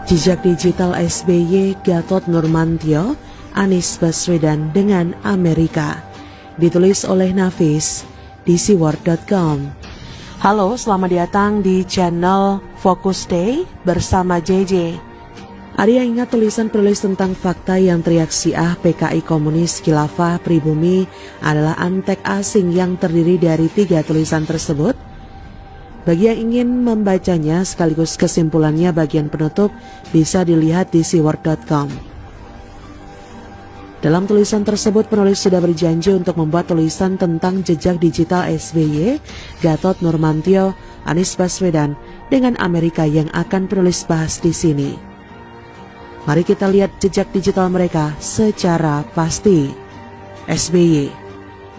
Jejak digital SBY, Gatot Nurmantio, Anies Baswedan dengan Amerika. Ditulis oleh Nafis di dcworld.com. Halo, selamat datang di channel Focus Day bersama JJ. Ada yang ingat tulisan penulis tentang fakta yang teriak Syiah PKI Komunis Khilafah Pribumi adalah antek asing yang terdiri dari 3 tulisan tersebut? Bagi yang ingin membacanya sekaligus kesimpulannya bagian penutup bisa dilihat di dcworld.com. Dalam tulisan tersebut penulis sudah berjanji untuk membuat tulisan tentang jejak digital SBY, Gatot Nurmantio, Anies Baswedan dengan Amerika yang akan penulis bahas di sini. Mari kita lihat jejak digital mereka secara pasti. SBY.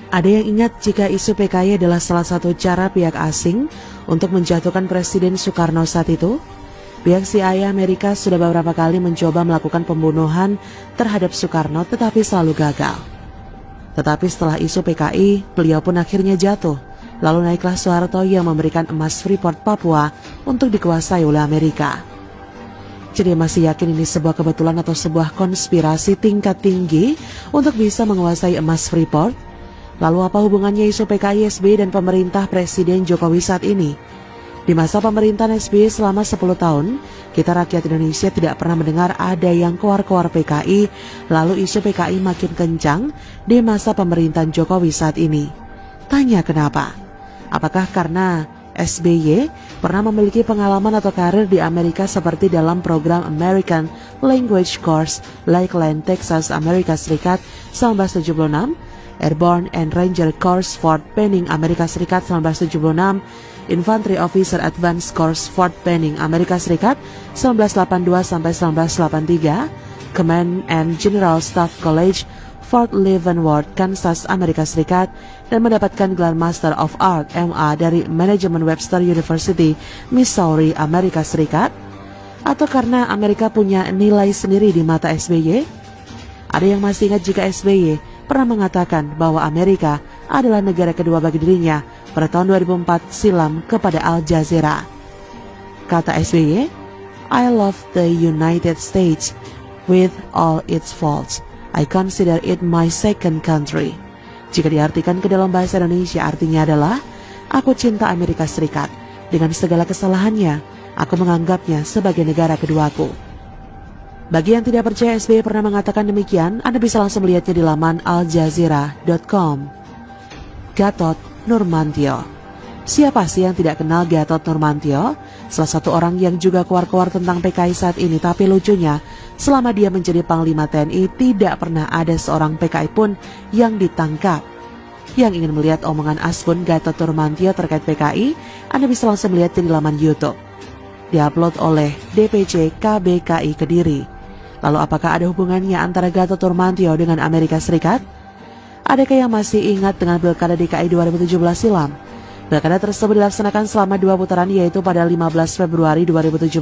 Ada yang ingat jika isu PKI adalah salah satu cara pihak asing untuk menjatuhkan Presiden Soekarno saat itu? Pihak CIA Amerika sudah beberapa kali mencoba melakukan pembunuhan terhadap Soekarno tetapi selalu gagal. Tetapi setelah isu PKI, beliau pun akhirnya jatuh. Lalu naiklah Soeharto yang memberikan emas Freeport Papua untuk dikuasai oleh Amerika. Jadi masih yakin ini sebuah kebetulan atau sebuah konspirasi tingkat tinggi untuk bisa menguasai emas Freeport? Lalu apa hubungannya isu PKI SBY dan pemerintah Presiden Jokowi saat ini? Di masa pemerintahan SBY selama 10 tahun, kita rakyat Indonesia tidak pernah mendengar ada yang keluar-keluar PKI, lalu isu PKI makin kencang di masa pemerintahan Jokowi saat ini. Tanya kenapa? Apakah karena SBY pernah memiliki pengalaman atau karir di Amerika seperti dalam program American Language Course Lakeland, Texas, Amerika Serikat 1976, Airborne and Ranger Course Fort Benning, Amerika Serikat 1976, Infantry Officer Advanced Course Fort Benning, Amerika Serikat 1982-1983, Command and General Staff College Fort Leavenworth, Kansas, Amerika Serikat, dan mendapatkan gelar Master of Art MA dari Manajemen Webster University, Missouri, Amerika Serikat? Atau karena Amerika punya nilai sendiri di mata SBY? Ada yang masih ingat jika SBY pernah mengatakan bahwa Amerika adalah negara kedua bagi dirinya pada tahun 2004 silam kepada Al Jazeera. Kata SBY, I love the United States with all its faults. I consider it my second country. Jika diartikan ke dalam bahasa Indonesia artinya adalah, aku cinta Amerika Serikat. Dengan segala kesalahannya, aku menganggapnya sebagai negara keduaku. Bagi yang tidak percaya SBY pernah mengatakan demikian, Anda bisa langsung melihatnya di laman aljazeera.com. Gatot Nurmantio. Siapa sih yang tidak kenal Gatot Nurmantio? Salah satu orang yang juga keluar-keluar tentang PKI saat ini, tapi lucunya, selama dia menjadi Panglima TNI, tidak pernah ada seorang PKI pun yang ditangkap. Yang ingin melihat omongan Asbun Gatot Nurmantio terkait PKI, Anda bisa langsung melihatnya di laman YouTube. Diupload oleh DPC KBKI Kediri. Lalu apakah ada hubungannya antara Gatot Nurmantio dengan Amerika Serikat? Adakah yang masih ingat dengan Pilkada DKI 2017 silam? Pilkada tersebut dilaksanakan selama 2 putaran, yaitu pada 15 Februari 2017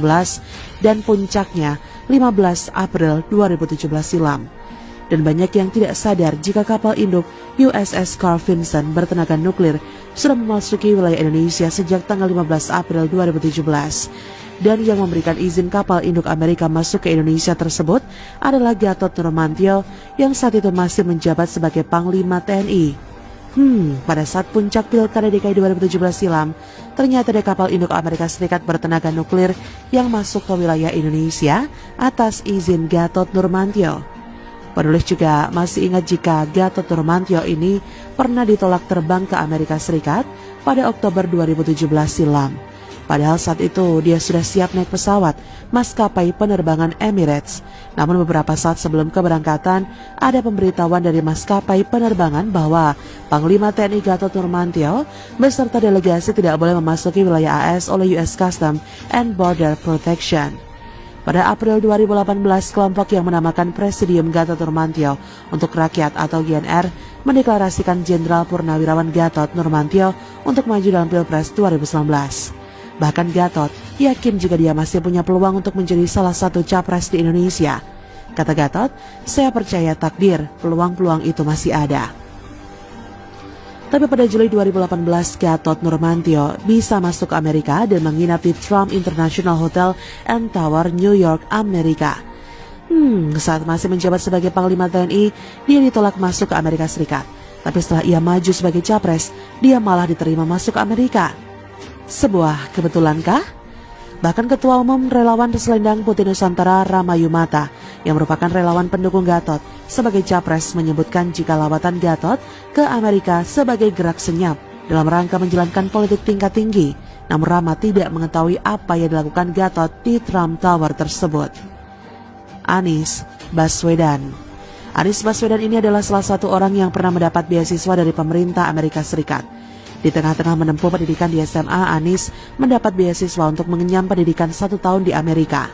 dan puncaknya 15 April 2017 silam. Dan banyak yang tidak sadar jika kapal induk USS Carl Vinson bertenaga nuklir sudah memasuki wilayah Indonesia sejak tanggal 15 April 2017. Dan yang memberikan izin kapal induk Amerika masuk ke Indonesia tersebut adalah Gatot Nurmantio yang saat itu masih menjabat sebagai Panglima TNI. Pada saat puncak Pilkada DKI 2017 silam, ternyata ada kapal induk Amerika Serikat bertenaga nuklir yang masuk ke wilayah Indonesia atas izin Gatot Nurmantio. Penulis juga masih ingat jika Gatot Nurmantio ini pernah ditolak terbang ke Amerika Serikat pada Oktober 2017 silam. Padahal saat itu dia sudah siap naik pesawat maskapai penerbangan Emirates. Namun beberapa saat sebelum keberangkatan ada pemberitahuan dari maskapai penerbangan bahwa Panglima TNI Gatot Nurmantio beserta delegasi tidak boleh memasuki wilayah AS oleh US Customs and Border Protection. Pada April 2018, kelompok yang menamakan Presidium Gatot Nurmantio untuk Rakyat atau GNR mendeklarasikan Jenderal Purnawirawan Gatot Nurmantio untuk maju dalam Pilpres 2019. Bahkan Gatot yakin jika dia masih punya peluang untuk menjadi salah satu capres di Indonesia. Kata Gatot, saya percaya takdir, peluang-peluang itu masih ada. Tapi pada Juli 2018, Gatot Nurmantio bisa masuk ke Amerika dan menginap di Trump International Hotel and Tower, New York, Amerika. Saat masih menjabat sebagai Panglima TNI, dia ditolak masuk ke Amerika Serikat. Tapi setelah ia maju sebagai capres, dia malah diterima masuk ke Amerika. Sebuah kebetulankah? Bahkan Ketua Umum Relawan Selendang Putih Nusantara Ramayu Mata yang merupakan relawan pendukung Gatot sebagai capres menyebutkan jika lawatan Gatot ke Amerika sebagai gerak senyap dalam rangka menjalankan politik tingkat tinggi. Namun Rama tidak mengetahui apa yang dilakukan Gatot di Trump Tower tersebut. Anies Baswedan. Anies Baswedan ini adalah salah satu orang yang pernah mendapat beasiswa dari pemerintah Amerika Serikat. Di tengah-tengah menempuh pendidikan di SMA, Anies mendapat beasiswa untuk mengenyam pendidikan 1 tahun di Amerika.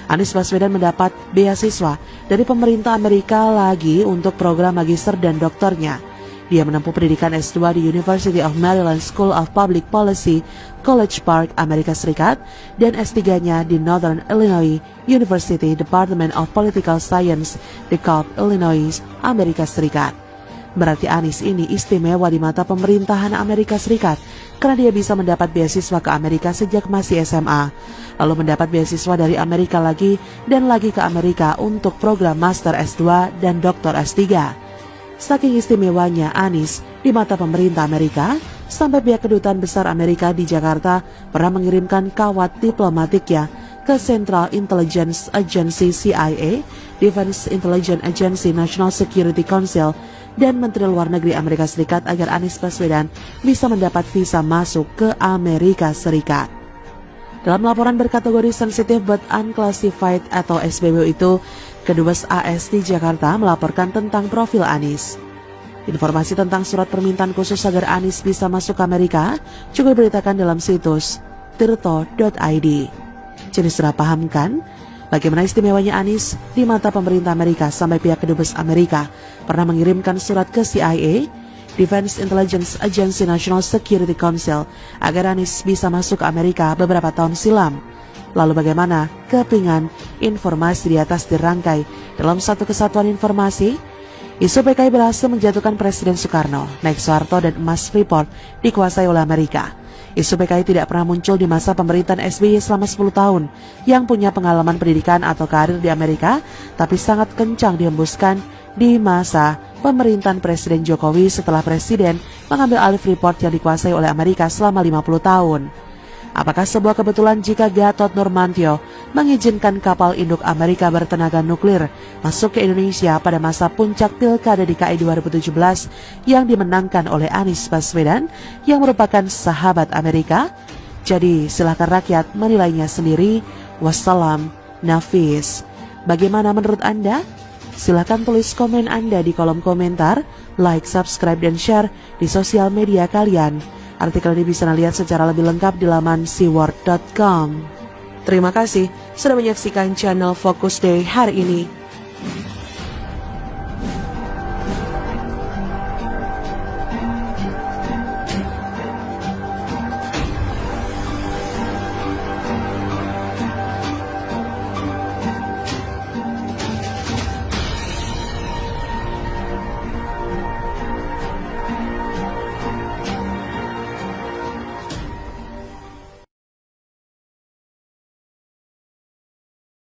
Anies Baswedan mendapat beasiswa dari pemerintah Amerika lagi untuk program magister dan doktornya. Dia menempuh pendidikan S2 di University of Maryland School of Public Policy, College Park, Amerika Serikat, dan S3-nya di Northern Illinois University Department of Political Science, DeKalb, Illinois, Amerika Serikat. Berarti Anies ini istimewa di mata pemerintahan Amerika Serikat karena dia bisa mendapat beasiswa ke Amerika sejak masih SMA, lalu mendapat beasiswa dari Amerika lagi dan lagi ke Amerika untuk program Master S2 dan Dr. S3. Saking istimewanya Anies di mata pemerintah Amerika, sampai pihak kedutaan besar Amerika di Jakarta pernah mengirimkan kawat diplomatiknya ke Central Intelligence Agency CIA, Defense Intelligence Agency, National Security Council, dan Menteri Luar Negeri Amerika Serikat agar Anies Baswedan bisa mendapat visa masuk ke Amerika Serikat. Dalam laporan berkategori sensitif but unclassified atau SBU itu, Kedubes AS di Jakarta melaporkan tentang profil Anies. Informasi tentang surat permintaan khusus agar Anies bisa masuk ke Amerika juga diberitakan dalam situs tirto.id. Jadi sudah paham kan bagaimana istimewanya Anies di mata pemerintah Amerika sampai pihak Kedubes Amerika pernah mengirimkan surat ke CIA, Defense Intelligence Agency, National Security Council, agar Anies bisa masuk ke Amerika beberapa tahun silam. Lalu bagaimana kepingan informasi di atas dirangkai dalam satu kesatuan informasi? Isu PKI berhasil menjatuhkan Presiden Soekarno, naik Soeharto dan emas Freeport dikuasai oleh Amerika. Isu PKI tidak pernah muncul di masa pemerintahan SBY selama 10 tahun yang punya pengalaman pendidikan atau karir di Amerika, tapi sangat kencang dihembuskan di masa pemerintahan Presiden Jokowi setelah Presiden mengambil alih Freeport yang dikuasai oleh Amerika selama 50 tahun. Apakah sebuah kebetulan jika Gatot Nurmantio mengizinkan kapal induk Amerika bertenaga nuklir masuk ke Indonesia pada masa puncak Pilkada DKI 2017 yang dimenangkan oleh Anies Baswedan yang merupakan sahabat Amerika? Jadi silakan rakyat menilainya sendiri. Wassalam, Nafis. Bagaimana menurut Anda? Silakan tulis komen Anda di kolom komentar, like, subscribe, dan share di sosial media kalian. Artikel ini bisa Anda lihat secara lebih lengkap di laman seaworld.com. Terima kasih sudah menyaksikan channel Focus Day hari ini.